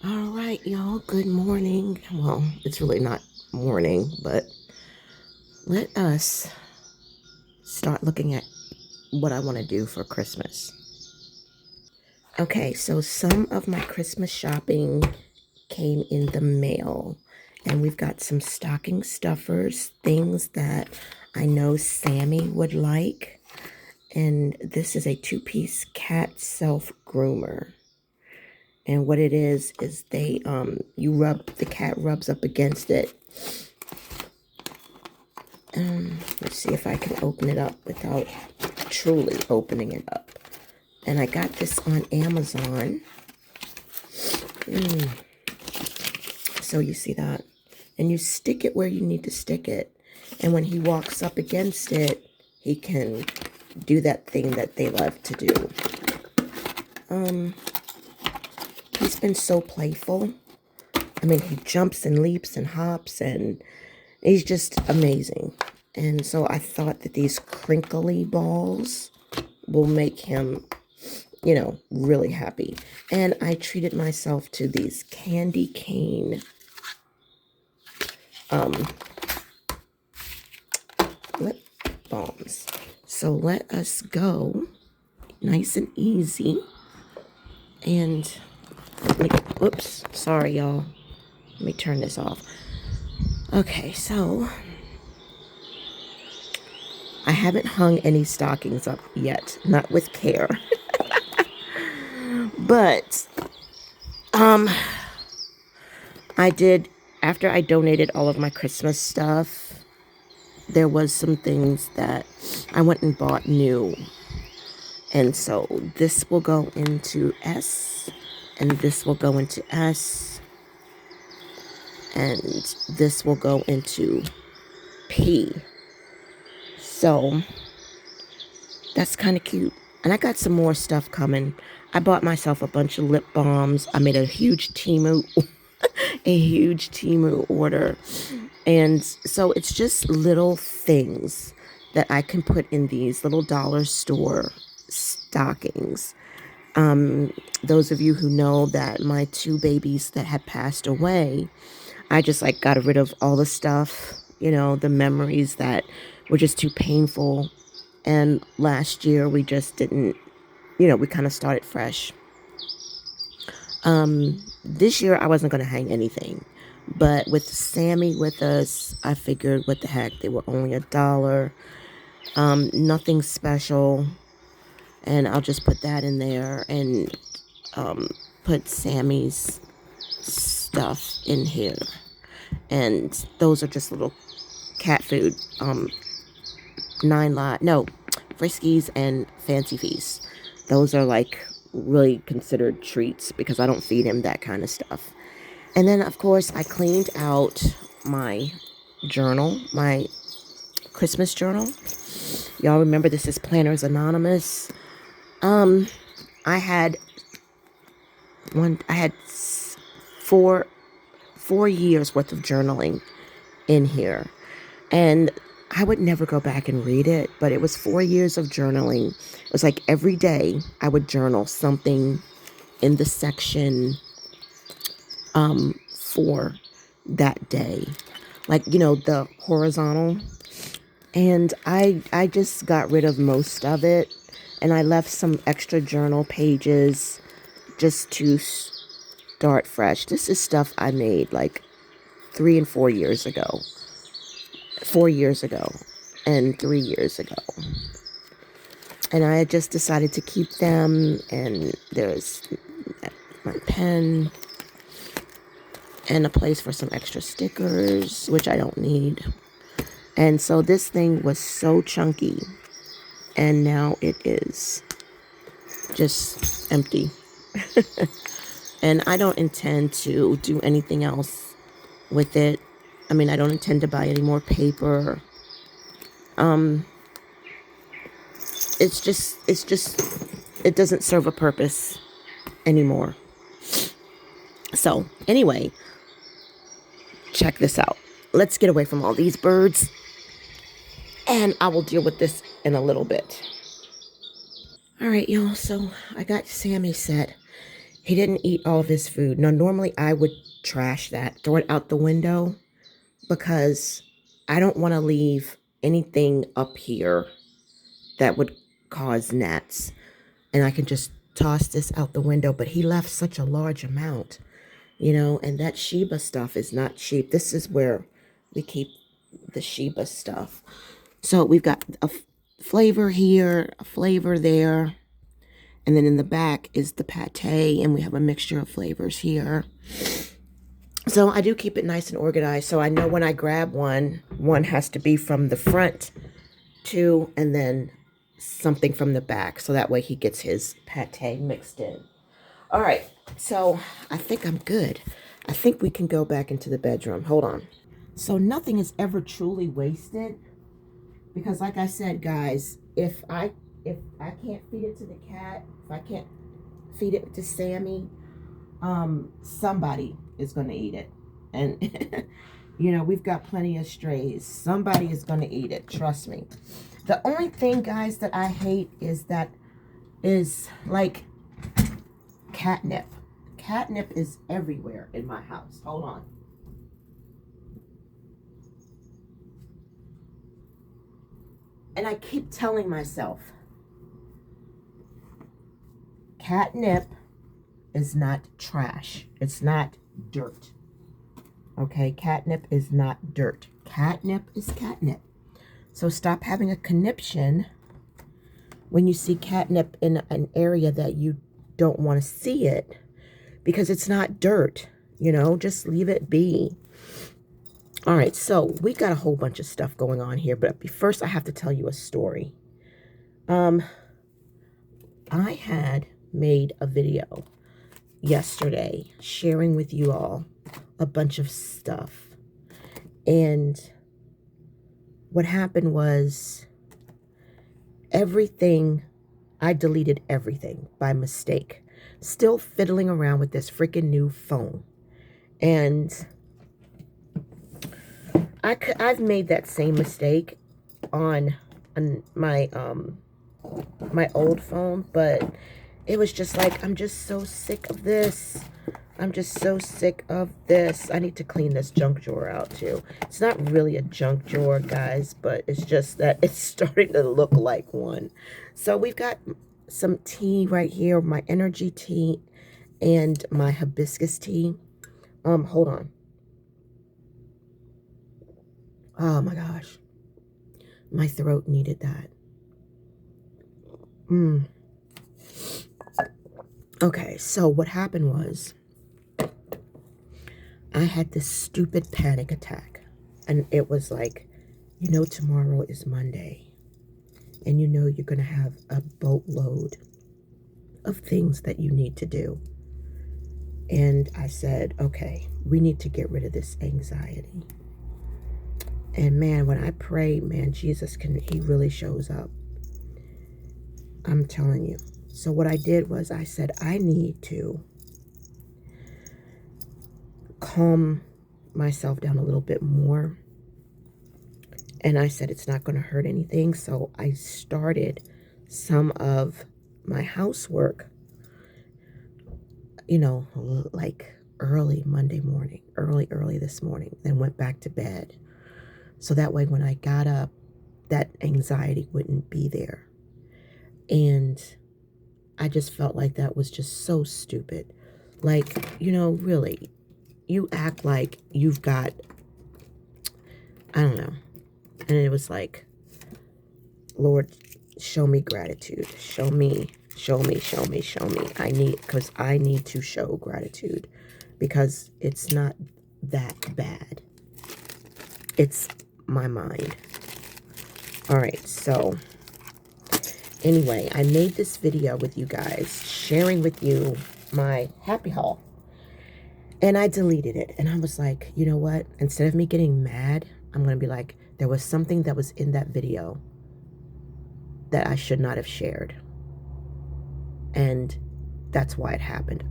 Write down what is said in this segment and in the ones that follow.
All right, y'all. Good morning. Well, it's really not morning, but let us start looking at what I want to do for Christmas. Okay, so some of my Christmas shopping came in the mail, and we've got some stocking stuffers, things that I know Sammy would like. And this is a two-piece cat self groomer. And what it is they you rub the cat rubs up against it. Let's see if I can open it up without truly opening it up. And I got this on Amazon. So you see that? And you stick it where you need to stick it. And when he walks up against it, he can do that thing that they love to do. He's been so playful. I mean, he jumps and leaps and hops, and he's just amazing. And so I thought that these crinkly balls will make him, really happy. And I treated myself to these candy cane lip balms. So let us go nice and easy. And, oops, sorry, y'all. Let me turn this off. Okay, so I haven't hung any stockings up yet, not with care. But I did, after I donated all of my Christmas stuff, there was some things that I went and bought new. And so this will go into S, and this will go into S, and this will go into P. So that's kind of cute. And I got some more stuff coming. I bought myself a bunch of lip balms. I made a huge Temu order. And so it's just little things that I can put in these little dollar store stockings. Those of you who know that my two babies that had passed away, I just got rid of all the stuff, the memories that were just too painful. And last year we just didn't, we kind of started fresh. This year I wasn't going to hang anything, but with Sammy with us, I figured what the heck, they were only $1. Nothing special. And I'll just put that in there and put Sammy's stuff in here. And those are just little cat food. 9 Friskies and Fancy Feast. Those are really considered treats because I don't feed him that kind of stuff. And then of course I cleaned out my journal, my Christmas journal. Y'all remember this is Planners Anonymous. I had four years worth of journaling in here. And I would never go back and read it, but it was 4 years of journaling. It was like every day I would journal something in the section for that day. The horizontal. And I just got rid of most of it, and I left some extra journal pages just to start fresh. This is stuff I made 3 and 4 years ago. 4 years ago and 3 years ago. And I just decided to keep them, and there's my pen and a place for some extra stickers, which I don't need. And so this thing was so chunky, and now it is just empty. And I don't intend to do anything else with it. I mean, I don't intend to buy any more paper. It doesn't serve a purpose anymore. So anyway, check this out. Let's get away from all these birds, and I will deal with this in a little bit. All right, y'all. So I got Sammy set, He didn't eat all of his food. Now, normally I would trash that, throw it out the window, because I don't want to leave anything up here that would cause gnats. And I can just toss this out the window. But he left such a large amount, you know, and that Sheba stuff is not cheap. This is where we keep the Sheba stuff. So we've got a flavor here, a flavor there. And then in the back is the pate, and we have a mixture of flavors here. So I do keep it nice and organized. So I know when I grab one has to be from the front too, and then something from the back. So that way he gets his pate mixed in. All right, so I think I'm good. I think we can go back into the bedroom. Hold on. So nothing is ever truly wasted, because like I said, guys, if I can't feed it to the cat, if I can't feed it to Sammy, somebody is going to eat it. And you know, we've got plenty of strays. Somebody is going to eat it, trust me. The only thing, guys, that I hate is like catnip. Catnip is everywhere in my house. Hold on. And I keep telling myself, catnip is not trash. It's not dirt. Okay, catnip is not dirt. Catnip is catnip. So stop having a conniption when you see catnip in an area that you don't want to see it, because it's not dirt. You know, just leave it be. All right, so we got a whole bunch of stuff going on here, but first I have to tell you a story. I had made a video yesterday sharing with you all a bunch of stuff, and what happened was I deleted everything by mistake, still fiddling around with this freaking new phone. And I've made that same mistake on my my old phone, but it was just like, I'm just so sick of this. I'm just so sick of this. I need to clean this junk drawer out too. It's not really a junk drawer, guys, but it's just that it's starting to look like one. So we've got some tea right here, my energy tea and my hibiscus tea. Hold on. Oh my gosh. My throat needed that. Okay, so what happened was I had this stupid panic attack, and it was like, you know, tomorrow is Monday, and you know you're going to have a boatload of things that you need to do. And I said, okay, we need to get rid of this anxiety. And man, when I pray, man, Jesus he really shows up. I'm telling you. So what I did was I said, I need to calm myself down a little bit more. And I said, it's not going to hurt anything. So I started some of my housework, you know, like early Monday morning, early this morning, then went back to bed. So that way when I got up, that anxiety wouldn't be there. And I just felt like that was just so stupid. Like, you know, really, you act like you've got, I don't know. And it was like, Lord, show me gratitude. Show me. Because I need to show gratitude, because it's not that bad. It's my mind. All right, so anyway, I made this video with you guys, sharing with you my happy haul. And I deleted it. And I was like, you know what? Instead of me getting mad, I'm going to be like, there was something that was in that video that I should not have shared. And that's why it happened.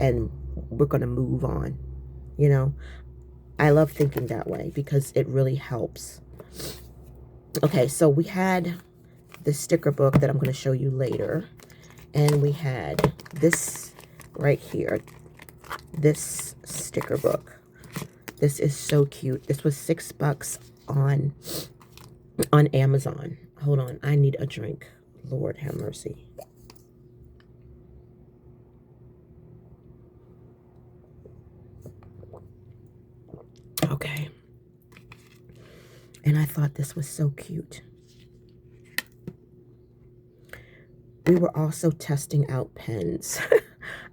And we're going to move on. You know, I love thinking that way because it really helps. Okay, so we had the sticker book that I'm going to show you later. And we had this right here. This sticker book. This is so cute. This was $6 on Amazon. Hold on, I need a drink. Lord have mercy. Okay. And I thought this was so cute. We were also testing out pens.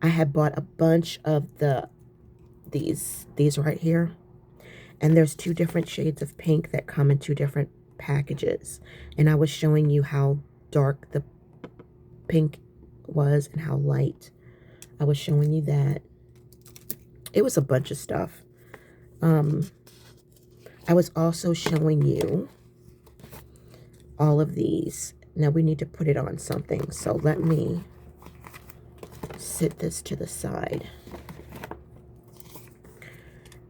I had bought a bunch of these right here. And there's 2 different shades of pink that come in 2 different packages. And I was showing you how dark the pink was and how light. I was showing you that. It was a bunch of stuff. I was also showing you all of these. Now we need to put it on something. So let me sit this to the side.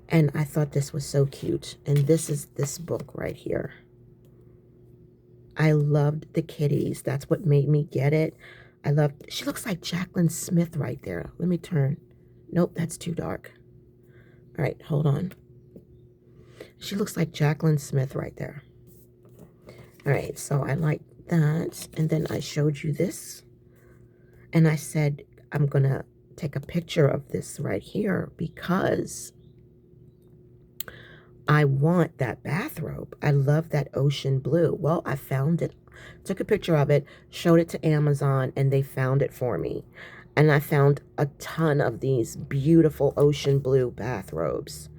And I thought this was so cute. And this is this book right here. I loved the kitties. That's what made me get it. I loved, she looks like Jaclyn Smith right there. Let me turn. Nope, that's too dark. All right, hold on. She looks like Jaclyn Smith right there. All right, so I like that. And then I showed you this. And I said, I'm going to take a picture of this right here because I want that bathrobe. I love that ocean blue. Well, I found it. Took a picture of it, showed it to Amazon, and they found it for me. And I found a ton of these beautiful ocean blue bathrobes.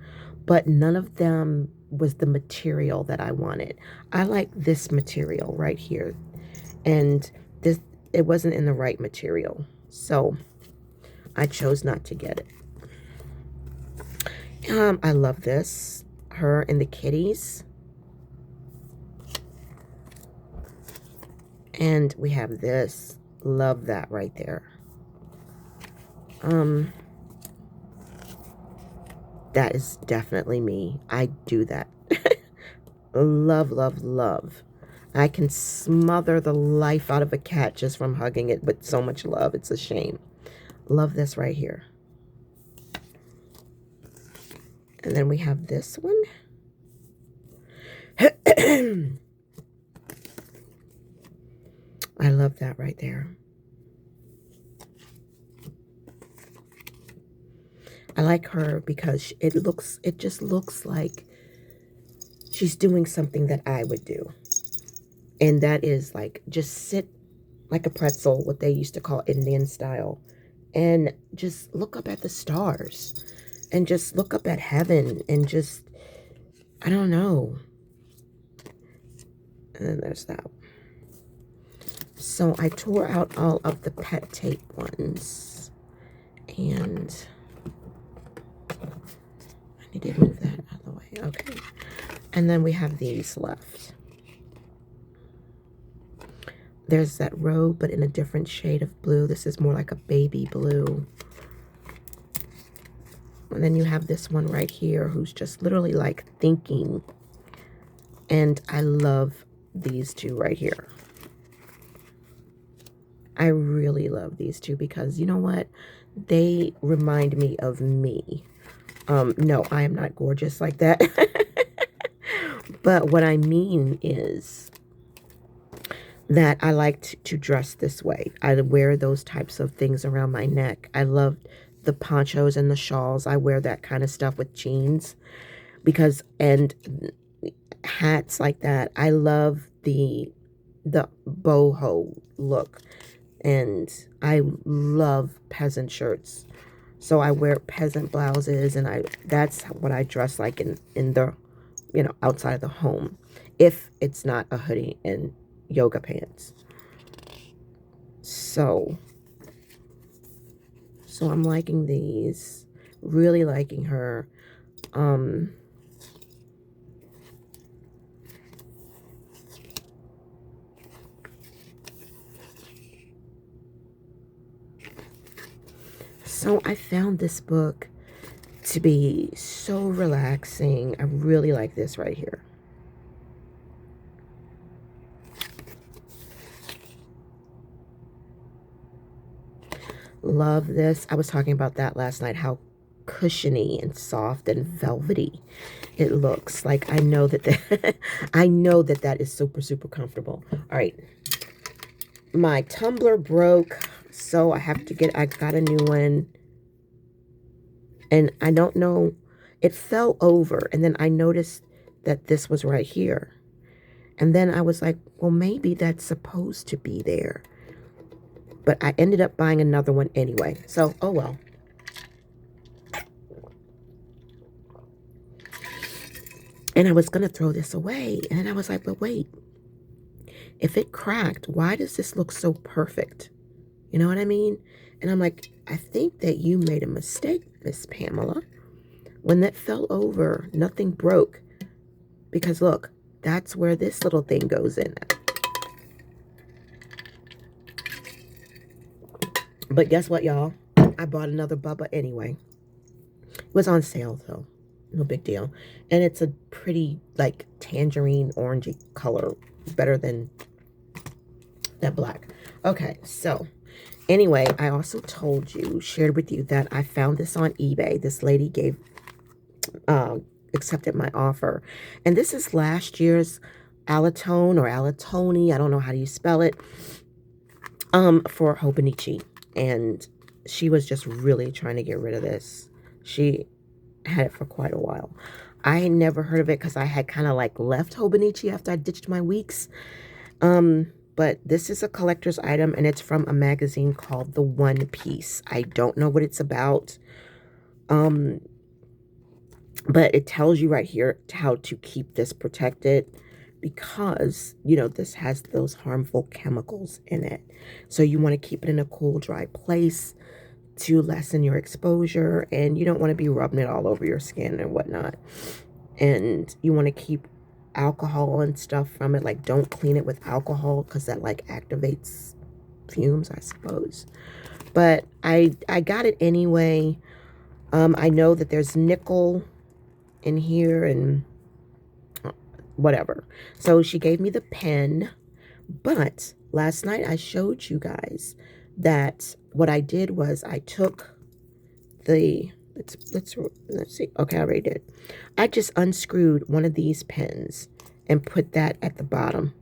But none of them was the material that I wanted. I like this material right here. And this, it wasn't in the right material. So I chose not to get it. I love this. Her and the kitties. And we have this. Love that right there. That is definitely me. I do that. Love, love, love. I can smother the life out of a cat just from hugging it with so much love. It's a shame. Love this right here. And then we have this one. I love that right there. I like her because it just looks like she's doing something that I would do. And that is like, just sit like a pretzel, what they used to call Indian style, and just look up at the stars and just look up at heaven and just, I don't know. And then there's that. So I tore out all of the pet tape ones. And I need to move that out of the way. Okay. And then we have these left. There's that robe, but in a different shade of blue. This is more like a baby blue. And then you have this one right here who's just literally like thinking. And I love these 2 right here. I really love these 2 because you know what? They remind me of me. No, I am not gorgeous like that. But what I mean is that I like to dress this way. I wear those types of things around my neck. I love the ponchos and the shawls. I wear that kind of stuff with jeans because, and hats like that. I love the boho look, and I love peasant shirts. So I wear peasant blouses, and that's what I dress like in the, you know, outside of the home, if it's not a hoodie and yoga pants. So I'm liking these, really liking her. So I found this book to be so relaxing. I really like this right here. Love this. I was talking about that last night, how cushiony and soft and velvety it looks. Like I know that I know that that is super, super comfortable. All right. My tumbler broke, so I got a new one. And I don't know, it fell over, and then I noticed that this was right here. And then I was like, well, maybe that's supposed to be there. But I ended up buying another one anyway. So, oh well. And I was going to throw this away. And then I was like, but wait. If it cracked, why does this look so perfect? You know what I mean? And I'm like, I think that you made a mistake, Miss Pamela. When that fell over, nothing broke. Because look, that's where this little thing goes in. But guess what, y'all? I bought another Bubba anyway. It was on sale, though. No big deal. And it's a pretty, like, tangerine orangey color. Better than that black. Okay, so anyway, I also shared with you that I found this on eBay. This lady accepted my offer. And this is last year's Alatone or Alatone. I don't know how do you spell it. For Hobonichi. And she was just really trying to get rid of this. She had it for quite a while. I never heard of it because I had kind of like left Hobonichi after I ditched my weeks. But this is a collector's item, and it's from a magazine called The One Piece. I don't know what it's about. But it tells you right here how to keep this protected, because, you know, this has those harmful chemicals in it. So you want to keep it in a cool, dry place to lessen your exposure, and you don't want to be rubbing it all over your skin and whatnot. And you want to keep alcohol and stuff from it. Like, don't clean it with alcohol because that like activates fumes, I suppose. But I got it anyway. I know that there's nickel in here and whatever. So she gave me the pen, but last night I showed you guys that what I did was I took the, let's see. Okay, I already did. I just unscrewed one of these pens and put that at the bottom.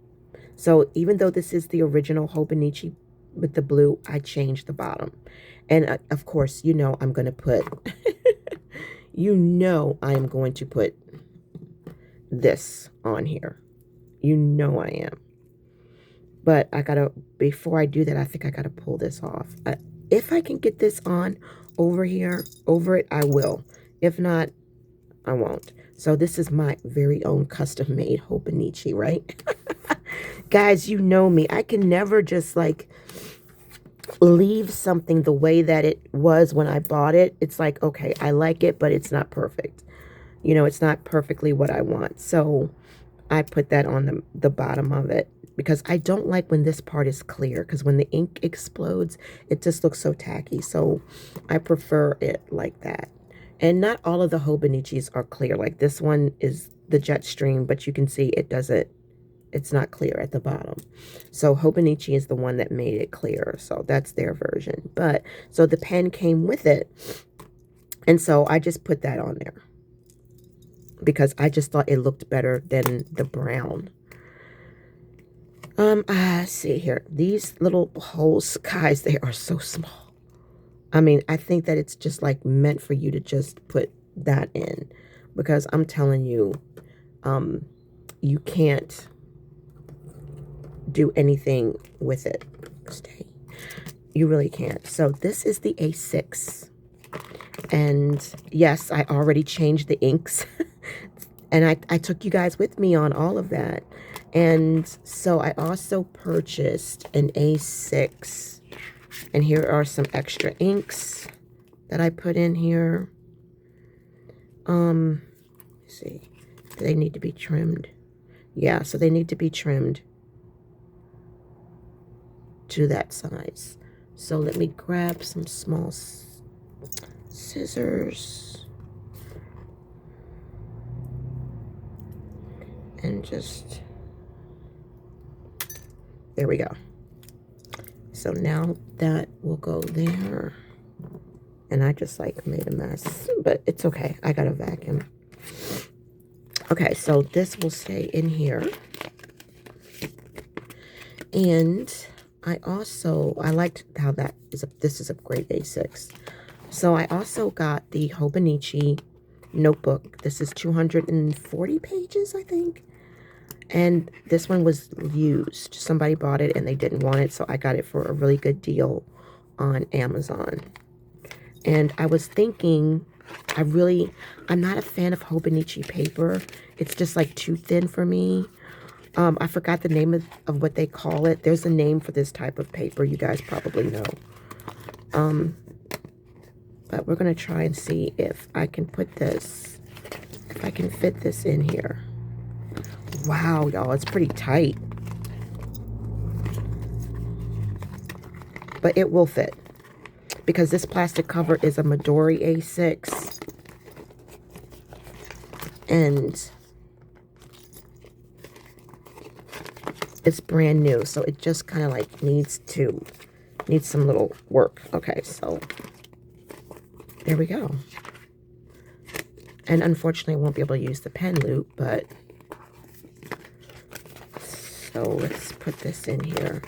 So even though this is the original Hobonichi with the blue, I changed the bottom. And of course, you know, I'm going to put, you know, I am going to put this on here. You know I am. But I gotta, before I do that, I think I gotta pull this off. If I can get this on over here, over it, I will. If not, I won't. So this is my very own custom-made Hobonichi, right? Guys, you know me. I can never just like leave something the way that it was when I bought it. It's like, okay, I like it, but it's not perfect. You know, it's not perfectly what I want. So I put that on the bottom of it because I don't like when this part is clear, because when the ink explodes, it just looks so tacky. So I prefer it like that. And not all of the Hobonichis are clear. Like this one is the Jetstream, but you can see it doesn't, it's not clear at the bottom. So Hobonichi is the one that made it clear. So that's their version. But so the pen came with it. And so I just put that on there because I just thought it looked better than the brown. See here. These little holes, guys, they are so small. I mean, I think that it's just like meant for you to just put that in, because I'm telling you, you can't do anything with it. Stay. You really can't. So this is the A6. And yes, I already changed the inks. And I took you guys with me on all of that. And so I also purchased an A6. And here are some extra inks that I put in here. Let's see. Do they need to be trimmed? Yeah, so they need to be trimmed to that size. So let me grab some small scissors and just, there we go. so now that will go there. And I just like made a mess, but it's okay. I got a vacuum. Okay, so this will stay in here. And I liked how this is a grade A6. So I also got the Hobonichi notebook. This is 240 pages, I think. And this one was used. Somebody bought it and they didn't want it, so I got it for a really good deal on Amazon. And I was thinking, I'm not a fan of Hobonichi paper. It's just like too thin for me. I forgot the name of what they call it. There's a name for this type of paper. You guys probably know. But we're going to try and see if I can put this, if I can fit this in here. Wow, y'all, it's pretty tight. But it will fit. Because this plastic cover is a Midori A6. And it's brand new, so it just kind of like needs some little work. Okay, so there we go. And unfortunately, I won't be able to use the pen loop, but so let's put this in here.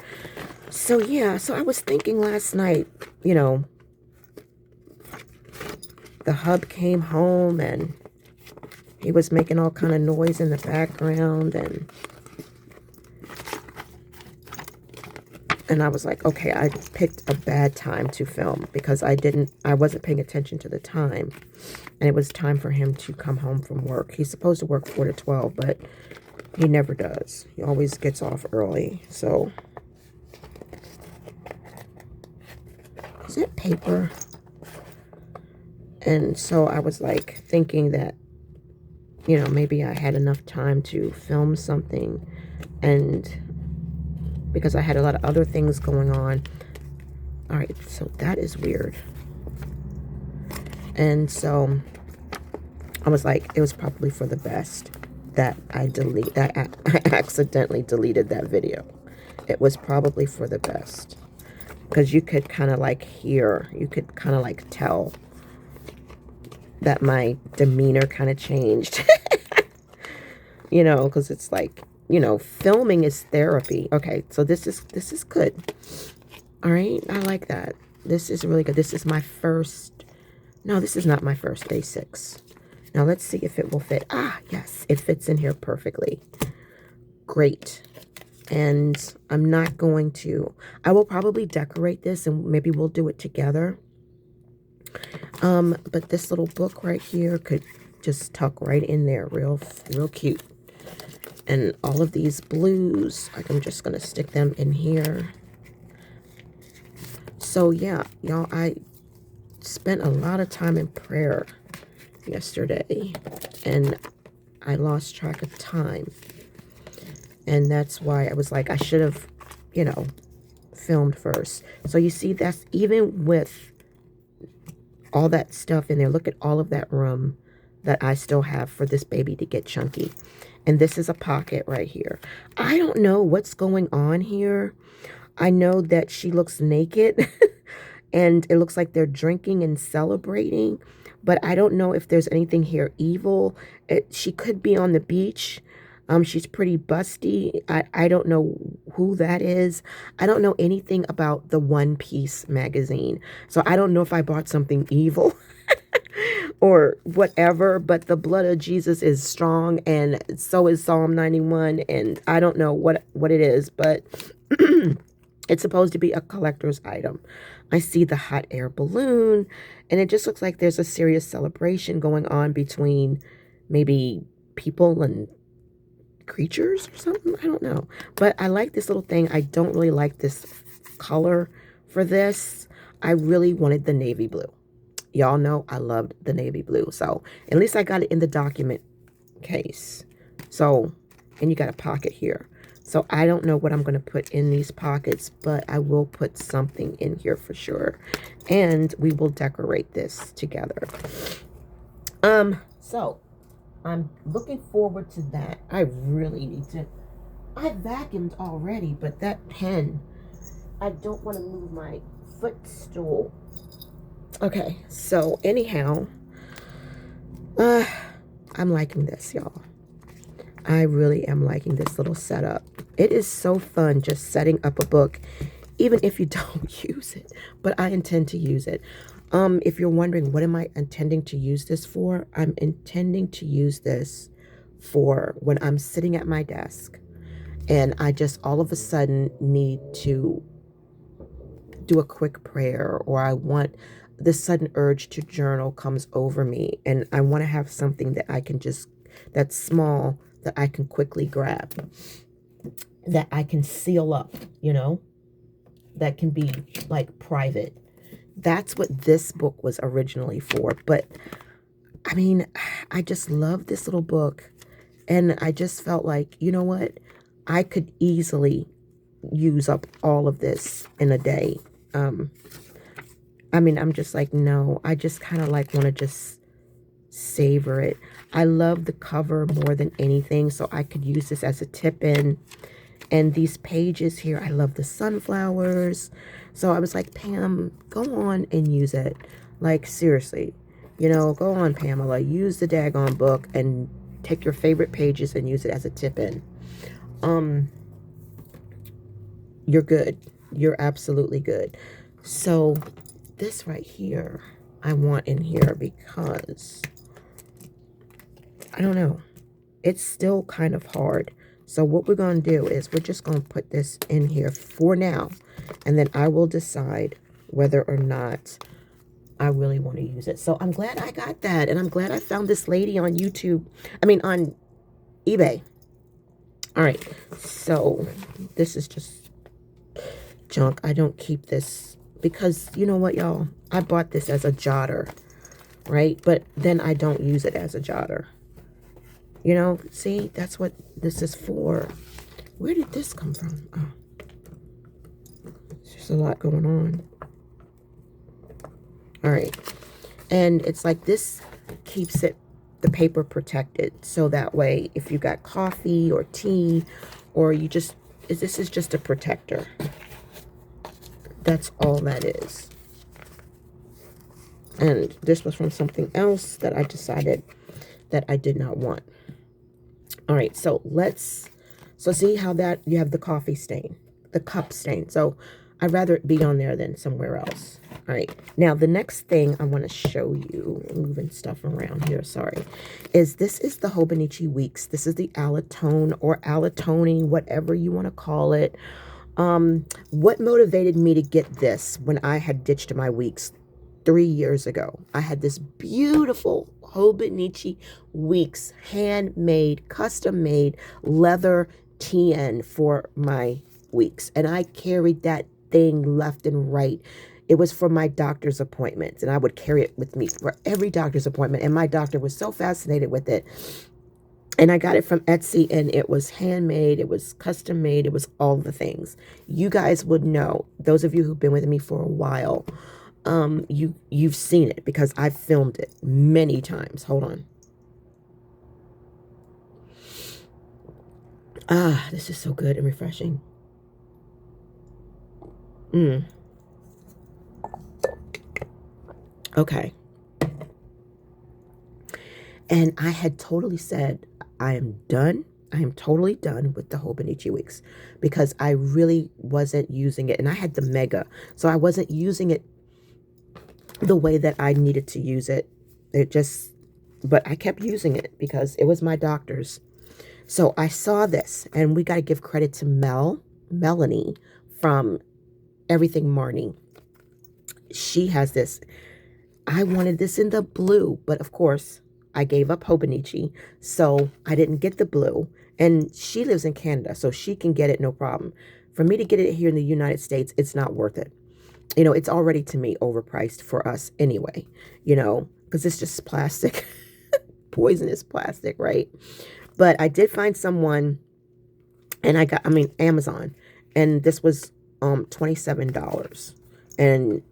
So yeah, so I was thinking last night, you know, the hub came home and he was making all kind of noise in the background, and I was like, okay, I picked a bad time to film because I wasn't paying attention to the time. And it was time for him to come home from work. He's supposed to work 4 to 12, but he never does. He always gets off early. So, is it paper? And so I was like thinking that, you know, maybe I had enough time to film something, and because I had a lot of other things going on. All right, so that is weird. And so I was like, it was probably for the best that I accidentally deleted that video. It was probably for the best, because you could kind of like hear, you could kind of like tell that my demeanor kind of changed. You know, because it's like, you know, filming is therapy. Okay, so this is good. All right, I like that. This is really good. This is my first, no, this is not my first A6. Now let's see if it will fit. Ah, yes, it fits in here perfectly. Great. And I'm not going to, I will probably decorate this and maybe we'll do it together. But this little book right here could just tuck right in there, real cute. And all of these blues, I'm just going to stick them in here. So, yeah, y'all, I spent a lot of time in prayer yesterday. And I lost track of time. And that's why I was like, I should have, you know, filmed first. So, you see, that's even with all that stuff in there. Look at all of that room that I still have for this baby to get chunky. And this is a pocket right here. I don't know what's going on here. I know that she looks naked and it looks like they're drinking and celebrating, but I don't know if there's anything here evil. She could be on the beach. She's pretty busty. I don't know who that is. I don't know anything about the One Piece magazine. So I don't know if I bought something evil or whatever, but the blood of Jesus is strong, and so is Psalm 91, and I don't know what it is, but it's supposed to be a collector's item. I see the hot air balloon, and it just looks like there's a serious celebration going on between maybe people and creatures or something. I don't know, but I like this little thing. I don't really like this color for this. I really wanted the navy blue. Y'all know I loved the navy blue. So at least I got it in the document case. So, and you got a pocket here. So I don't know what I'm going to put in these pockets, but I will put something in here for sure. And we will decorate this together. So I'm looking forward to that. I really need to, I vacuumed already, but that pen I don't want to move my footstool. Okay, so anyhow, uh, I'm liking this, y'all. I really am liking this little setup. It is so fun just setting up a book, even if you don't use it, but I intend to use it. If you're wondering, what am I intending to use this for? I'm intending to use this for when I'm sitting at my desk and I just all of a sudden need to do a quick prayer, or I want this sudden urge to journal comes over me and I want to have something that I can just, that's small, that I can quickly grab, that I can seal up, you know, that can be like private. That's what this book was originally for. But I mean, I just love this little book. And I just felt like, you know what? I could easily use up all of this in a day. I mean, I'm just like, no, I just kind of like want to just savor it. I love the cover more than anything, so I could use this as a tip-in. And these pages here, I love the sunflowers. So I was like, Pam, go on and use it. Like, seriously, you know, go on, Pamela, use the daggone book and take your favorite pages and use it as a tip-in. You're good. You're absolutely good. So this right here, I want in here because, I don't know, it's still kind of hard. So what we're going to do is we're just going to put this in here for now. And then I will decide whether or not I really want to use it. So I'm glad I got that. And I'm glad I found this lady on YouTube. I mean, on eBay. All right. So this is just junk. I don't keep this because you know what, y'all? I bought this as a jotter, right? But then I don't use it as a jotter. You know, see, that's what this is for. Where did this come from? Oh, there's a lot going on. All right. And it's like this keeps it, the paper protected. So that way, if you got coffee or tea, or you just, this is just a protector. That's all that is. And this was from something else that I decided that I did not want. All right, so so see how that, you have the coffee stain, the cup stain. So I'd rather it be on there than somewhere else. All right, now the next thing I want to show you, moving stuff around here, sorry, is this is the Hobonichi Weeks. This is the Alatone or Alatone, whatever you want to call it. What motivated me to get this when I had ditched my Weeks 3 years ago? I had this beautiful Hobonichi Weeks handmade, custom made leather TN for my Weeks. And I carried that thing left and right. It was for my doctor's appointments, and I would carry it with me for every doctor's appointment. And my doctor was so fascinated with it. And I got it from Etsy, and it was handmade, it was custom made, it was all the things. You guys would know, those of you who've been with me for a while, you've seen it because I've filmed it many times. Hold on. Ah, this is so good and refreshing. Okay. And I had totally said, I am done. I am totally done with the Hobonichi Weeks because I really wasn't using it. And I had the Mega, so I wasn't using it the way that I needed to use it. But I kept using it because it was my doctor's. So I saw this, and we got to give credit to Melanie from Everything Marnie. She has this. I wanted this in the blue, but of course I gave up Hobonichi, so I didn't get the blue. And she lives in Canada, so she can get it no problem. For me to get it here in the United States, it's not worth it. You know, it's already, to me, overpriced for us anyway, you know, because it's just plastic, poisonous plastic, right? But I did find someone, and Amazon, and this was $27. And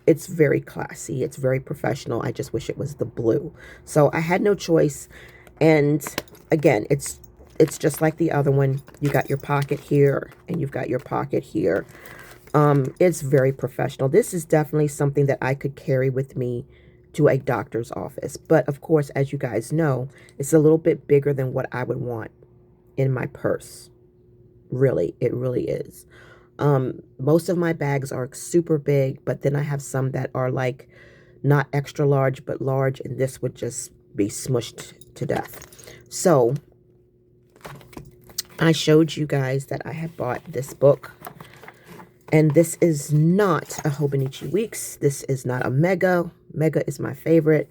it's very classy. It's very professional. I just wish it was the blue. So I had no choice. And again, it's just like the other one. You got your pocket here, and you've got your pocket here. It's very professional. This is definitely something that I could carry with me to a doctor's office. But of course, as you guys know, it's a little bit bigger than what I would want in my purse. Really, it really is. Most of my bags are super big, but then I have some that are like not extra large, but large, and this would just be smushed to death. So I showed you guys that I had bought this book, and this is not a Hobonichi Weeks. This is not a Mega. Mega is my favorite,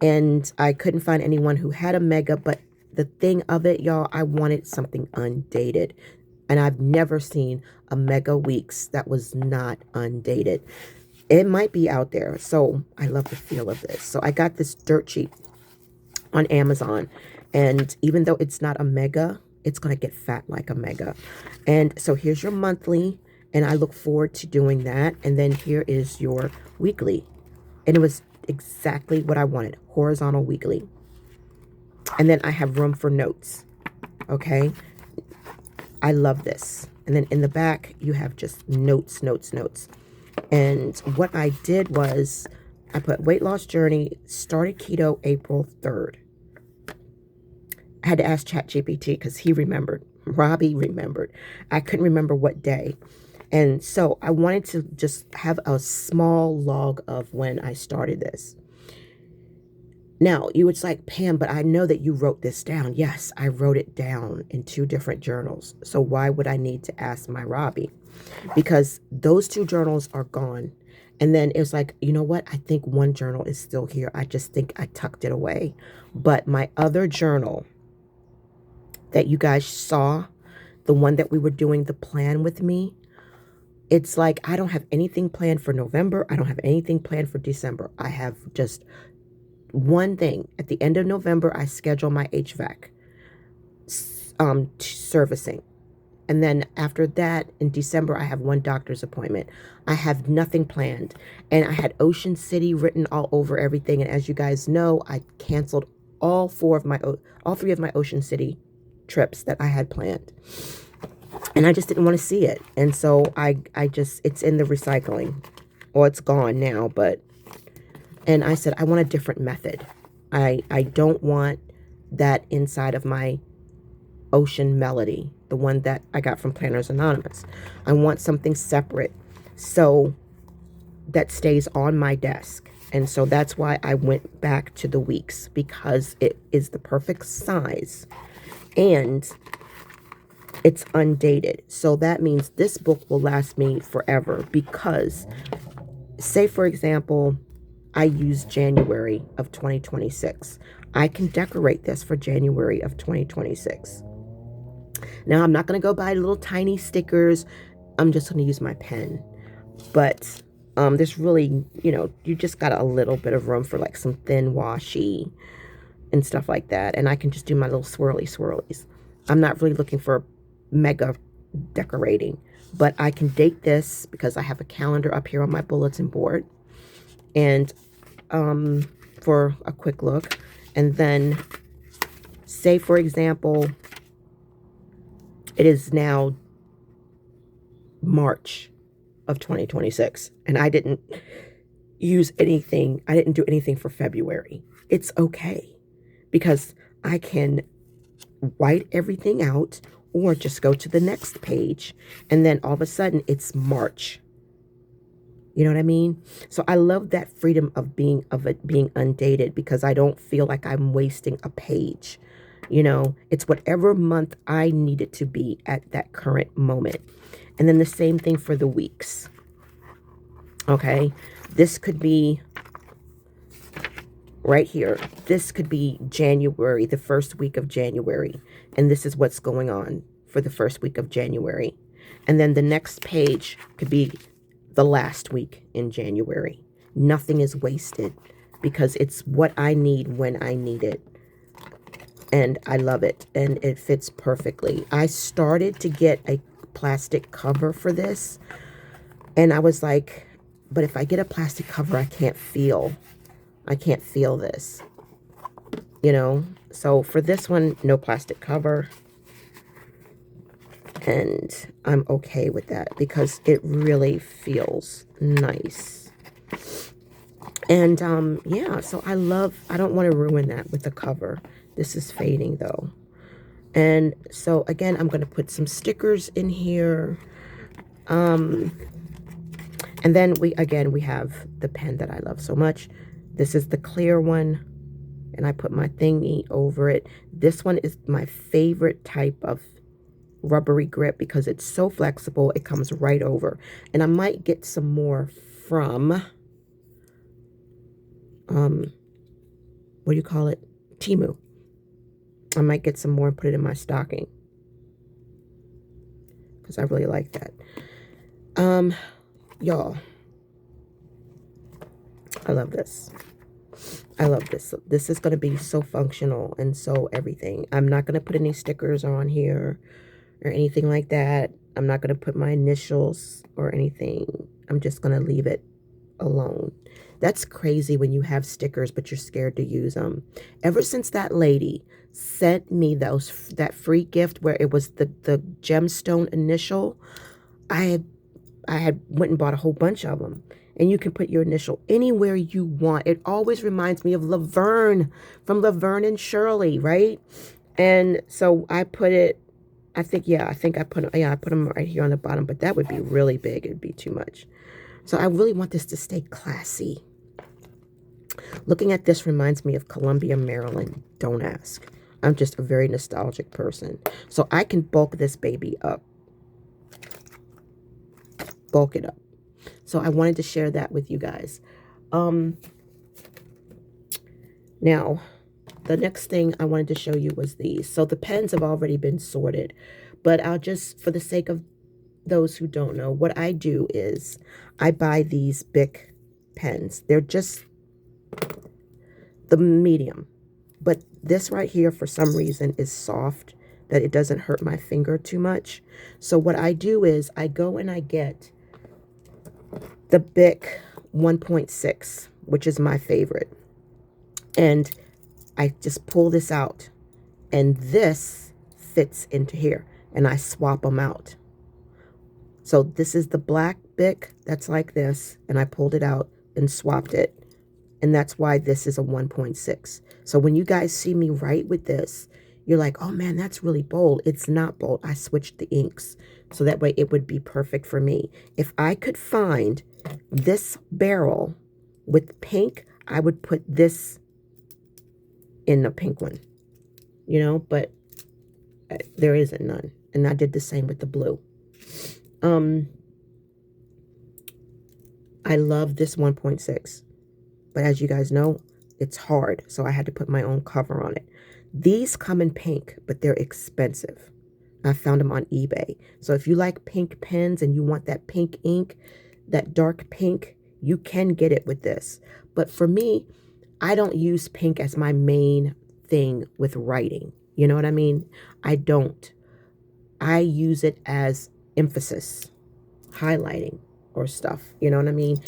and I couldn't find anyone who had a Mega, but the thing of it, y'all, I wanted something undated. And I've never seen a Mega Weeks that was not undated. It might be out there. So I love the feel of this. So I got this dirt cheap on Amazon. And even though it's not a Mega, it's going to get fat like a Mega. And so here's your monthly. And I look forward to doing that. And then here is your weekly. And it was exactly what I wanted. Horizontal weekly. And then I have room for notes. Okay. I love this. And then in the back, you have just notes, notes, notes. And what I did was I put weight loss journey, started keto April 3rd. I had to ask ChatGPT because he remembered. Robbie remembered. I couldn't remember what day. And so I wanted to just have a small log of when I started this. Now, you would like, Pam, but I know that you wrote this down. Yes, I wrote it down in 2 different journals. So why would I need to ask my Robbie? Because those 2 journals are gone. And then it was like, you know what? I think one journal is still here. I just think I tucked it away. But my other journal that you guys saw, the one that we were doing the plan with me, it's like I don't have anything planned for November. I don't have anything planned for December. I have just one thing. At the end of November, I schedule my HVAC servicing. And then after that, in December, I have one doctor's appointment. I have nothing planned. And I had Ocean City written all over everything. And as you guys know, I canceled all 3 of my Ocean City trips that I had planned. And I just didn't want to see it. And so it's in the recycling. Well, it's gone now, but and I said, I want a different method. I don't want that inside of my Ocean Melody, the one that I got from Planners Anonymous. I want something separate so that stays on my desk. And so that's why I went back to the weeks, because it is the perfect size and it's undated. So that means this book will last me forever, because say, for example, I use January of 2026. I can decorate this for January of 2026. Now, I'm not going to go buy little tiny stickers. I'm just going to use my pen. But there's really, you just got a little bit of room for like some thin washi and stuff like that. And I can just do my little swirlies. I'm not really looking for mega decorating. But I can date this because I have a calendar up here on my bulletin board. And for a quick look. And then say, for example, it is now March of 2026. And I didn't use anything. I didn't do anything for February. It's okay, because I can write everything out or just go to the next page. And then all of a sudden it's March. You know what I mean? So I love that freedom of it being undated, because I don't feel like I'm wasting a page. It's whatever month I need it to be at that current moment. And then the same thing for the weeks. Okay. This could be right here. This could be January, the first week of January. And this is what's going on for the first week of January. And then the next page could be the last week in January. Nothing is wasted, because it's what I need when I need it. And I love it. And it fits perfectly. I started to get a plastic cover for this. And I was like, but if I get a plastic cover, I can't feel this. So for this one, no plastic cover. And I'm okay with that because it really feels nice. And yeah, so I don't want to ruin that with the cover. This is fading though. And so again, I'm going to put some stickers in here. And then we have the pen that I love so much. This is the clear one, and I put my thingy over it. This one is my favorite type of rubbery grip because it's so flexible. It comes right over. And I might get some more from what do you call it? Temu. I might get some more and put it in my stocking because I really like that. Y'all, I love this. I love this. This is going to be so functional and so everything. I'm not going to put any stickers on here or anything like that. I'm not going to put my initials or anything. I'm just going to leave it alone. That's crazy when you have stickers, but you're scared to use them. Ever since that lady sent me that free gift where it was the gemstone initial, I had went and bought a whole bunch of them. And you can put your initial anywhere you want. It always reminds me of Laverne from Laverne and Shirley, right? And so I put it, I think I put them right here on the bottom, but that would be really big. It'd be too much. So I really want this to stay classy. Looking at this reminds me of Columbia, Maryland. Don't ask. I'm just a very nostalgic person. So I can bulk this baby up. Bulk it up. So I wanted to share that with you guys. Now, the next thing I wanted to show you was these. So the pens have already been sorted, but I'll just, for the sake of those who don't know, what I do is I buy these Bic pens. They're just the medium, but this right here for some reason is soft, that it doesn't hurt my finger too much. So what I do is I go and I get the Bic 1.6, which is my favorite. And I just pull this out and this fits into here and I swap them out. So this is the black Bic that's like this, and I pulled it out and swapped it. And that's why this is a 1.6. So when you guys see me write with this, you're like, oh man, that's really bold. It's not bold. I switched the inks. So that way it would be perfect for me. If I could find this barrel with pink, I would put this in the pink one, you know, but there isn't none. And I did the same with the blue. I love this 1.6, but as you guys know, it's hard. So I had to put my own cover on it. These come in pink, but they're expensive. I found them on eBay. So if you like pink pens and you want that pink ink, that dark pink, you can get it with this. But for me, I don't use pink as my main thing with writing. You know what I mean? I don't. I use it as emphasis, highlighting or stuff. You know what I mean?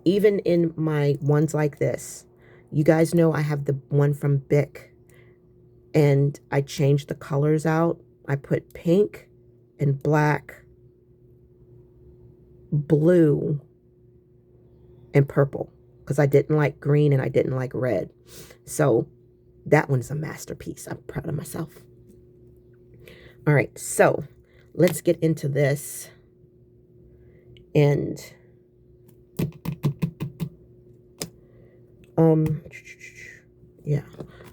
Even in my ones like this, you guys know I have the one from Bic, and I changed the colors out. I put pink and black, blue, and purple because I didn't like green and I didn't like red. So that one's a masterpiece. I'm proud of myself. All right, so let's get into this. And yeah,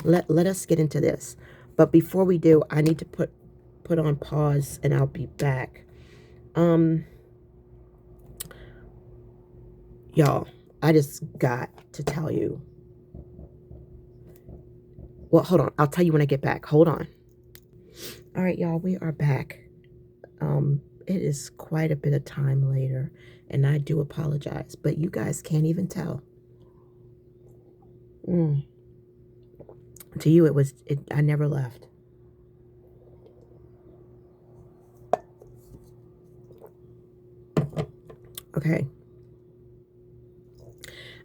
let us get into this. But before we do, I need to put on pause and I'll be back. Y'all, I just got to tell you. Well, hold on. I'll tell you when I get back. Hold on. All right, y'all, we are back. It is quite a bit of time later, and I do apologize, but you guys can't even tell. To you, I never left. Okay.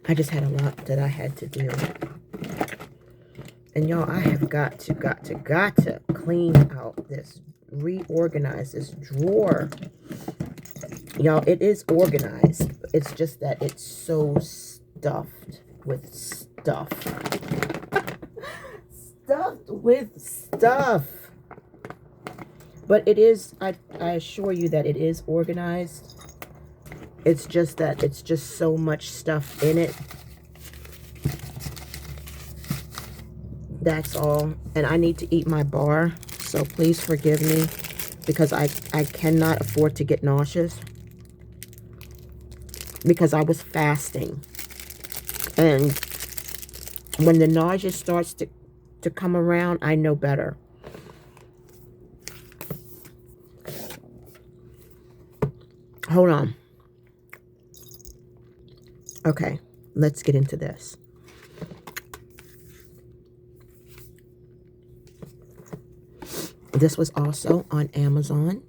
I just had a lot that I had to do. And y'all, I have got to clean out this reorganize this drawer. Y'all, it is organized. It's just that it's so stuffed with stuff. Stuffed with stuff. But it is, I assure you that it is organized. It's just that it's just so much stuff in it. That's all. And I need to eat my bar. So please forgive me because I cannot afford to get nauseous. Because I was fasting. And when the nausea starts to come around, I know better. Hold on. Okay, let's get into this. This was also on Amazon.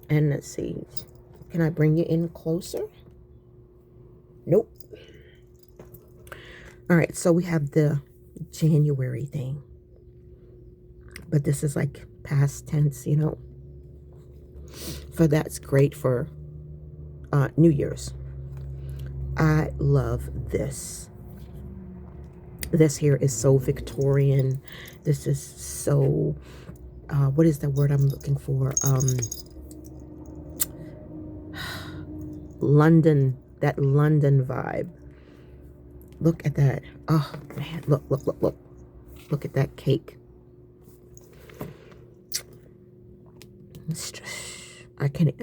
And let's see. Can I bring you in closer? Nope. All right, so we have the January thing. But this is like past tense, you know. So that's great for New Year's. I love this. This here is so Victorian. This is so, what is the word I'm looking for? London, that London vibe. Look at that. Oh, man, look, look, look, look. Look at that cake. I can't,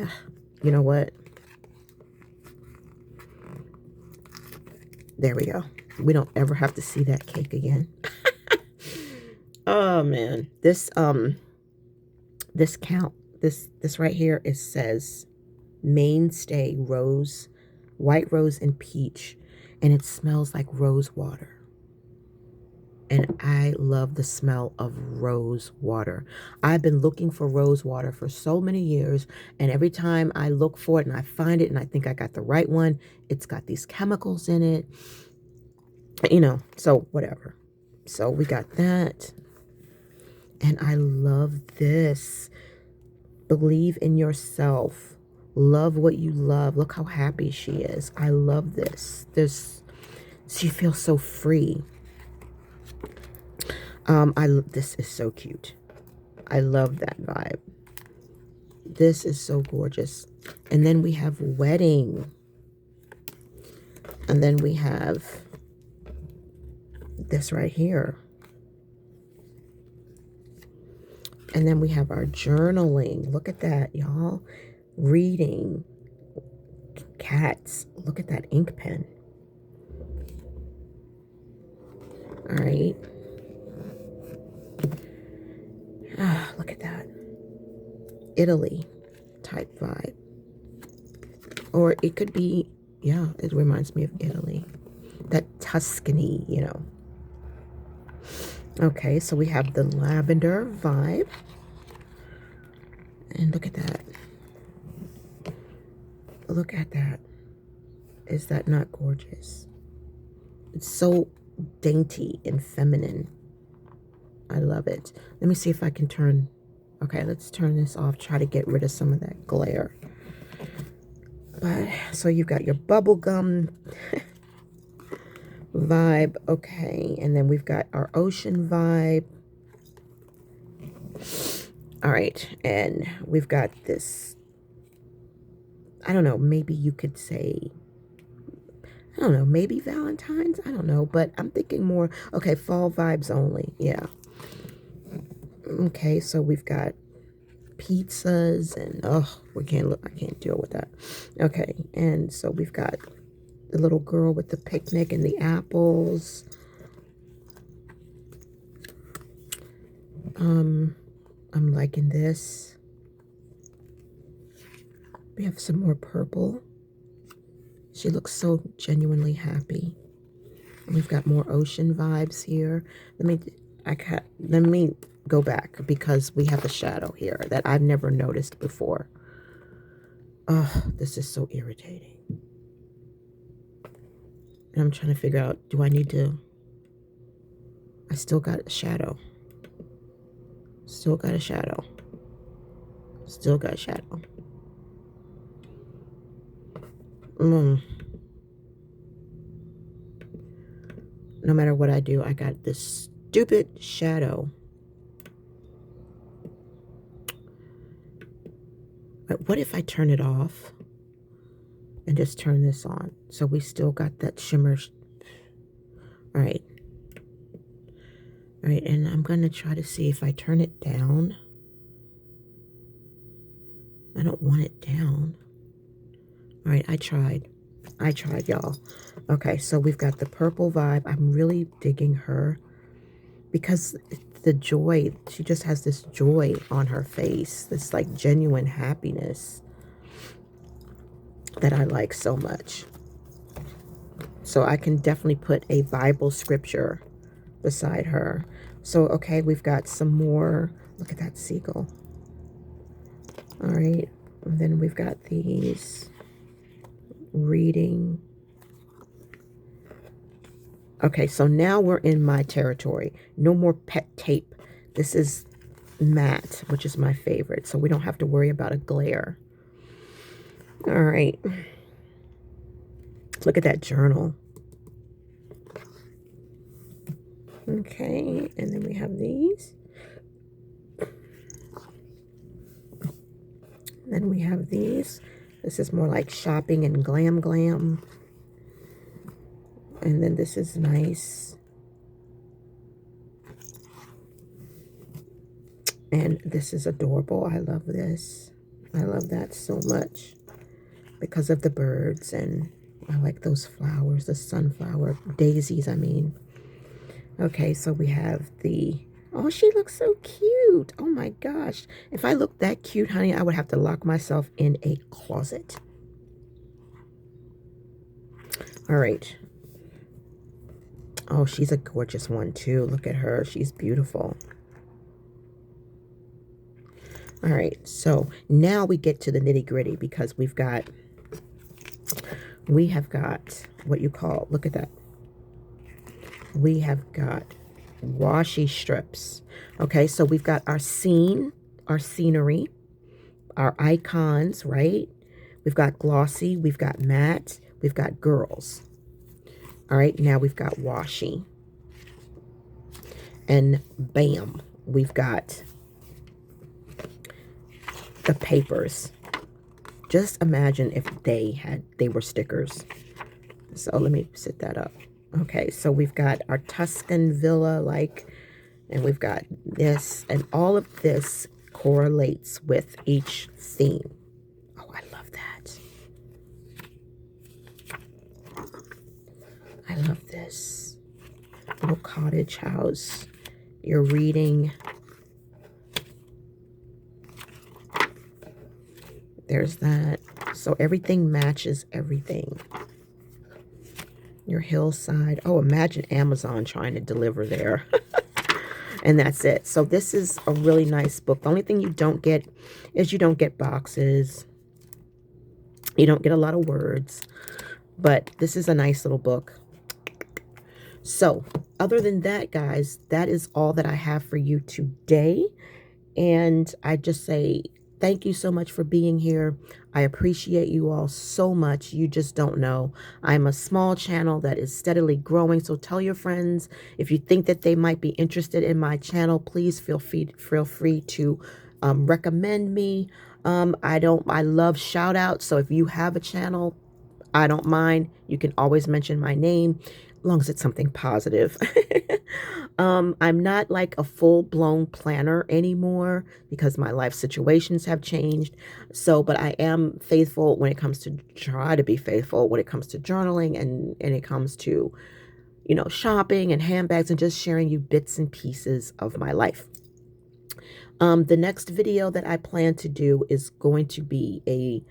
you know what? There we go. We don't ever have to see that cake again. Oh man, this right here, it says Mainstay Rose, White Rose and Peach, and it smells like rose water. And I love the smell of rose water. I've been looking for rose water for so many years, and every time I look for it and I find it and I think I got the right one, it's got these chemicals in it, you know, so whatever. So we got that. And I love this. Believe in yourself. Love what you love. Look how happy she is. I love this. She feels so free. This is so cute. I love that vibe. This is so gorgeous. And then we have wedding. And then we have this right here. And then we have our journaling. Look at that, y'all. Reading. Cats. Look at that ink pen. All right. Ah, look at that. Italy type vibe. Or it could be, yeah, it reminds me of Italy. That Tuscany, you know. Okay, so we have the lavender vibe. And look at that. Look at that. Is that not gorgeous? It's so dainty and feminine. I love it. Let me see if I can turn. Okay, let's turn this off. Try to get rid of some of that glare. But so you've got your bubblegum vibe. Okay, and then we've got our ocean vibe. All right, and we've got this. I don't know, maybe you could say, I don't know, maybe Valentine's, I don't know, but I'm thinking more, okay, fall vibes only, yeah. Okay, so we've got pizzas and, oh, I can't deal with that. Okay, and so we've got the little girl with the picnic and the apples. I'm liking this. We have some more purple. She looks so genuinely happy. And we've got more ocean vibes here. Let me go back because we have a shadow here that I've never noticed before. Oh, this is so irritating. And I'm trying to figure out, do I need to? I still got a shadow. Still got a shadow. Still got a shadow. No matter what I do, I got this stupid shadow. But what if I turn it off and just turn this on? So we still got that shimmer. All right. All right, and I'm going to try to see if I turn it down. I don't want it down. All right, I tried, y'all. Okay, so we've got the purple vibe. I'm really digging her because the joy, she just has this joy on her face, this like genuine happiness that I like so much. So I can definitely put a Bible scripture beside her. So, okay, we've got some more. Look at that seagull. All right, and then we've got these reading. Okay, so now we're in my territory. No more pet tape. This is matte, which is my favorite, so we don't have to worry about a glare. All right. Look at that journal. Okay, and then we have these. Then we have these. This is more like shopping and glam. And then this is nice. And this is adorable. I love this. I love that so much because of the birds, and I like those flowers, the sunflower daisies, I mean. Okay, so we have the, oh, she looks so cute. Oh my gosh. If I looked that cute, honey, I would have to lock myself in a closet. All right. Oh, she's a gorgeous one too. Look at her. She's beautiful. All right, so now we get to the nitty gritty because we have got what you call, look at that. We have got washi strips. Okay, so we've got our scene, our scenery, our icons, right? We've got glossy, we've got matte, we've got girls. All right, now we've got washi. And bam, we've got the papers. Just imagine if they were stickers. So let me set that up. Okay, so we've got our Tuscan villa, and we've got this, and all of this correlates with each theme. Oh, I love that. I love this little cottage house. You're reading. There's that. So everything matches everything. Your hillside. Oh, imagine Amazon trying to deliver there. And that's it. So this is a really nice book. The only thing you don't get is you don't get boxes. You don't get a lot of words. But this is a nice little book. So other than that, guys, that is all that I have for you today. And I just say thank you so much for being here. I appreciate you all so much. You just don't know. I'm a small channel that is steadily growing. So tell your friends, if you think that they might be interested in my channel, please feel free to recommend me. I love shout outs. So if you have a channel, I don't mind. You can always mention my name, as long as it's something positive. I'm not like a full-blown planner anymore because my life situations have changed. So, but I am faithful when it comes to, try to be faithful when it comes to journaling and it comes to, you know, shopping and handbags and just sharing you bits and pieces of my life. The next video that I plan to do is going to be a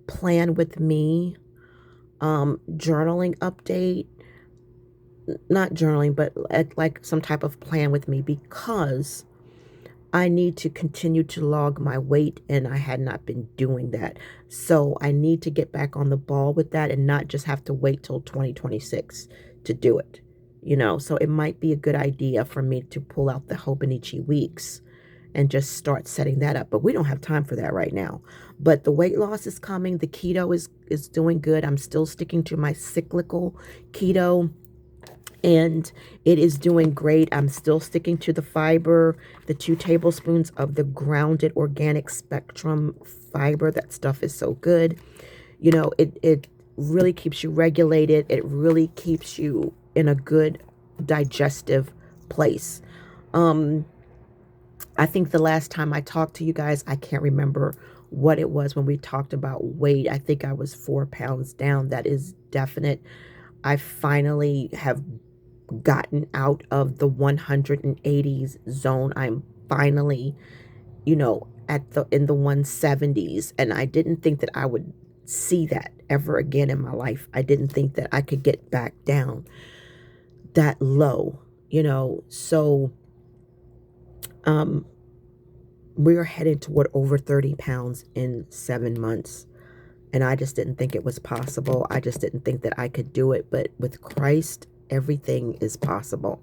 plan with me journaling update. Not journaling, but like some type of plan with me, because I need to continue to log my weight, and I had not been doing that. So I need to get back on the ball with that and not just have to wait till 2026 to do it. So it might be a good idea for me to pull out the Hobonichi weeks and just start setting that up. But we don't have time for that right now. But the weight loss is coming. The keto is doing good. I'm still sticking to my cyclical keto, and it is doing great. I'm still sticking to the fiber, the 2 tablespoons of the grounded organic spectrum fiber. That stuff is so good. It really keeps you regulated. It really keeps you in a good digestive place. I think the last time I talked to you guys, I can't remember what it was when we talked about weight. I think I was 4 pounds down. That is definite. I finally have gotten out of the 180s zone. I'm finally, in the 170s, and I didn't think that I would see that ever again in my life. I didn't think that I could get back down that low, so we're headed toward over 30 pounds in 7 months. And I just didn't think it was possible. I just didn't think that I could do it. But with Christ, everything is possible.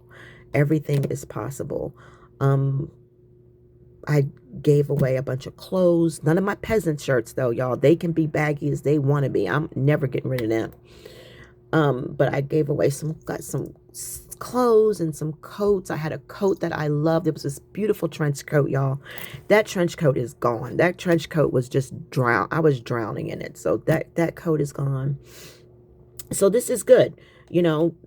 Everything is possible. I gave away a bunch of clothes. None of my peasant shirts, though, y'all. They can be baggy as they want to be. I'm never getting rid of them. But I gave away got some clothes and some coats. I had a coat that I loved. It was this beautiful trench coat, y'all. That trench coat is gone. That trench coat was just I was drowning in it. So that coat is gone. So this is good.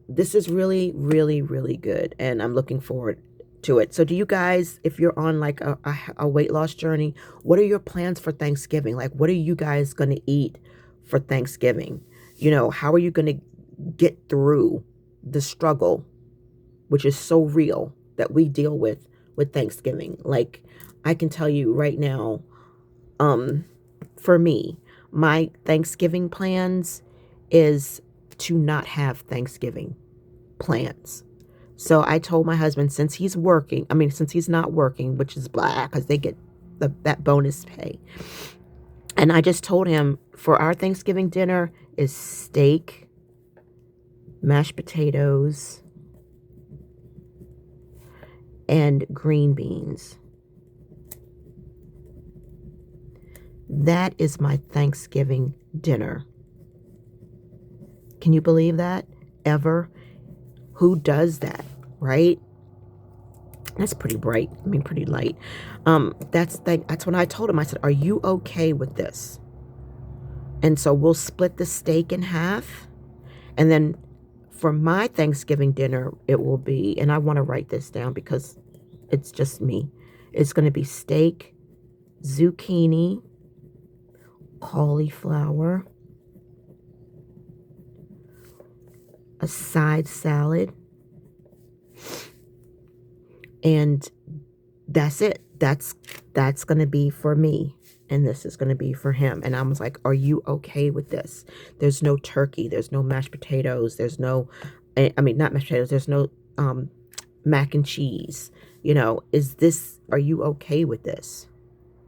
This is really, really, really good. And I'm looking forward to it. So do you guys, if you're on like a weight loss journey, what are your plans for Thanksgiving? Like, what are you guys going to eat for Thanksgiving? How are you going to get through the struggle, which is so real, that we deal with Thanksgiving? Like, I can tell you right now, for me, my Thanksgiving plans is to not have Thanksgiving plans. So I told my husband, since he's not working, which is blah, because they get that bonus pay. And I just told him, for our Thanksgiving dinner is steak, mashed potatoes, and green beans. That is my Thanksgiving dinner. Can you believe that? Ever? Who does that, right? That's pretty bright. Pretty light. That's when I told him, I said, are you okay with this? And so we'll split the steak in half. And then for my Thanksgiving dinner, it will be, and I want to write this down because it's just me. It's going to be steak, zucchini, cauliflower, a side salad, and that's it. That's going to be for me, and this is going to be for him. And I was like, are you okay with this? There's no turkey. There's no mashed potatoes. There's no, not mashed potatoes. There's no mac and cheese. Are you okay with this?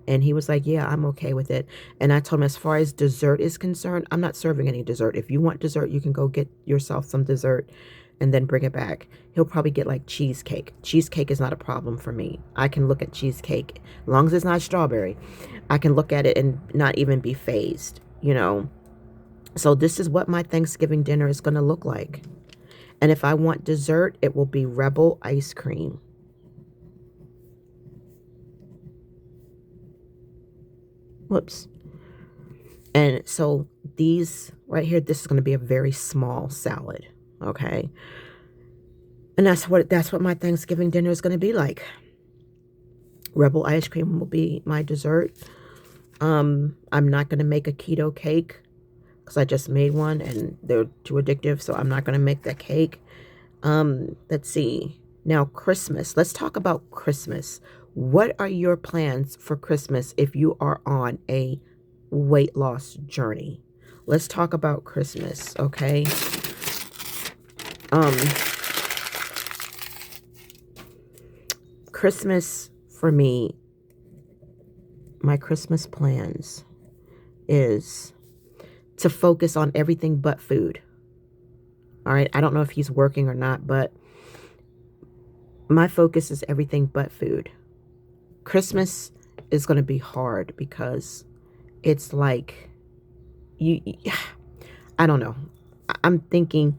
And he was like, yeah, I'm okay with it. And I told him, as far as dessert is concerned, I'm not serving any dessert. If you want dessert, you can go get yourself some dessert and then bring it back. He'll probably get like cheesecake. Cheesecake is not a problem for me. I can look at cheesecake. As long as it's not strawberry, I can look at it and not even be fazed, So this is what my Thanksgiving dinner is going to look like. And if I want dessert, it will be Rebel ice cream. Whoops. And so these right here, this is going to be a very small salad. Okay. And that's what my Thanksgiving dinner is going to be like. Rebel ice cream will be my dessert. I'm not going to make a keto cake because I just made one and they're too addictive. So I'm not going to make that cake. Let's see. Now, Christmas. Let's talk about Christmas. What are your plans for Christmas if you are on a weight loss journey? Let's talk about Christmas, okay? Christmas for me, my Christmas plans is to focus on everything but food. All right. I don't know if he's working or not, but my focus is everything but food. Christmas is going to be hard because it's like you I don't know. I'm thinking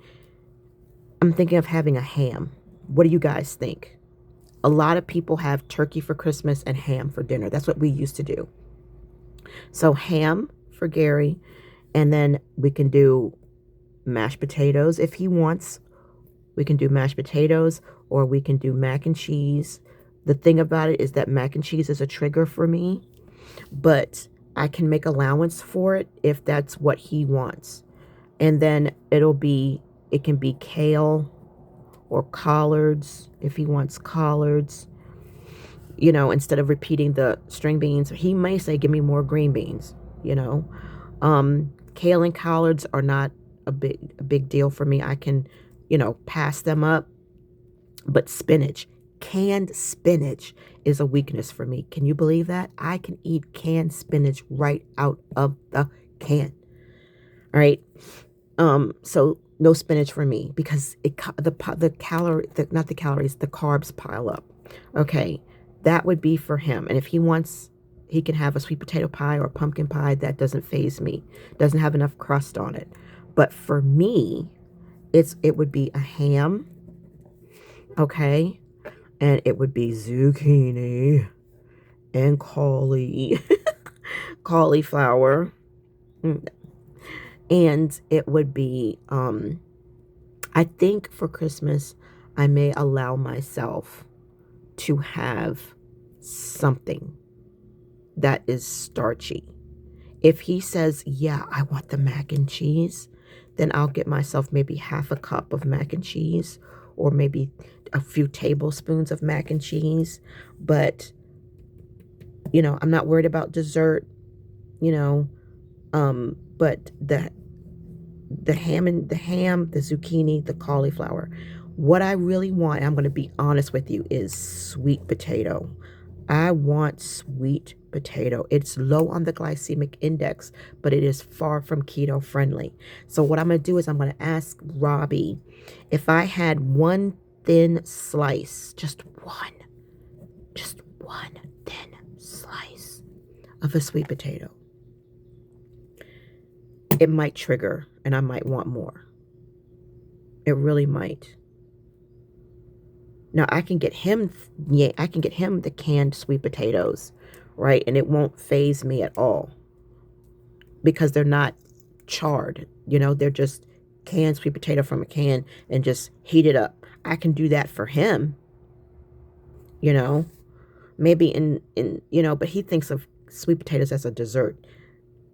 of having a ham. What do you guys think? A lot of people have turkey for Christmas and ham for dinner. That's what we used to do. So ham for Gary, and then we can do mashed potatoes if he wants. We can do mashed potatoes, or we can do mac and cheese. The thing about it is that mac and cheese is a trigger for me, but I can make allowance for it if that's what he wants. And then it can be kale or collards if he wants collards. You know, instead of repeating the string beans, he may say, give me more green beans, you know. Kale and collards are not a big deal for me. I can, you know, pass them up. But spinach, canned spinach is a weakness for me. Can you believe that? I can eat canned spinach right out of the can. All right. So no spinach for me because the carbs pile up. Okay. That would be for him. And if he wants, he can have a sweet potato pie or pumpkin pie. That doesn't faze me. Doesn't have enough crust on it. But for me, it would be a ham. Okay. And it would be zucchini and cauliflower. And it would be, I think for Christmas, I may allow myself to have something that is starchy. If he says, yeah, I want the mac and cheese, then I'll get myself maybe half a cup of mac and cheese or maybe a few tablespoons of mac and cheese. But, you know, I'm not worried about dessert, you know, but the ham, the zucchini, the cauliflower. What I really want, I'm going to be honest with you, is sweet potato. I want sweet potato. It's low on the glycemic index, but it is far from keto friendly. So what I'm going to do is I'm going to ask Robbie if I had one thin slice, just one thin slice of a sweet potato. It might trigger and I might want more. It really might. Now I can get him the canned sweet potatoes, right? And it won't faze me at all because they're not charred. You know, they're just canned sweet potato from a can and just heat it up. I can do that for him, you know, maybe in you know, but he thinks of sweet potatoes as a dessert.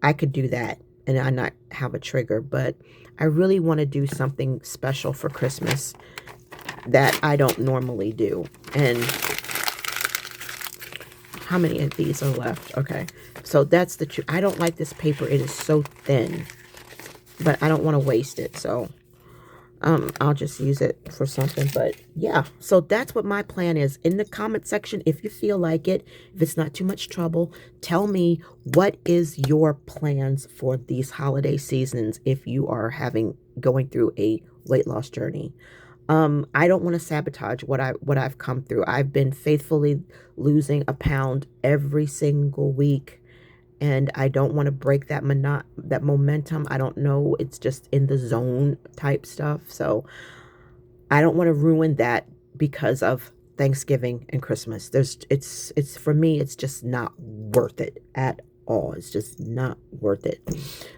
I could do that and I not have a trigger, but I really want to do something special for Christmas that I don't normally do. And how many of these are left? Okay, so that's the truth. I don't like this paper. It is so thin, but I don't want to waste it, so I'll just use it for something. But yeah, so that's what my plan is. In the comment section, if you feel like it, if it's not too much trouble, tell me what is your plans for these holiday seasons if you are going through a weight loss journey. I don't want to sabotage what I've come through. I've been faithfully losing a pound every single week, and I don't want to break that momentum. I don't know. It's just in the zone type stuff. So I don't want to ruin that because of Thanksgiving and Christmas. It's for me, it's just not worth it at all. It's just not worth it.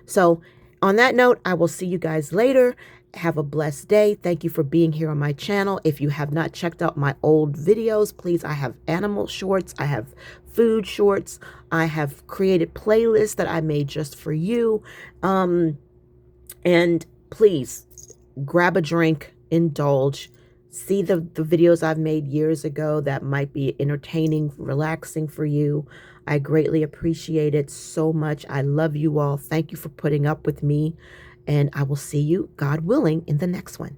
So on that note, I will see you guys later. Have a blessed day. Thank you for being here on my channel. If you have not checked out my old videos, please, I have animal shorts. I have food shorts. I have created playlists that I made just for you. And please grab a drink, indulge, see the videos I've made years ago that might be entertaining, relaxing for you. I greatly appreciate it so much. I love you all. Thank you for putting up with me. And I will see you, God willing, in the next one.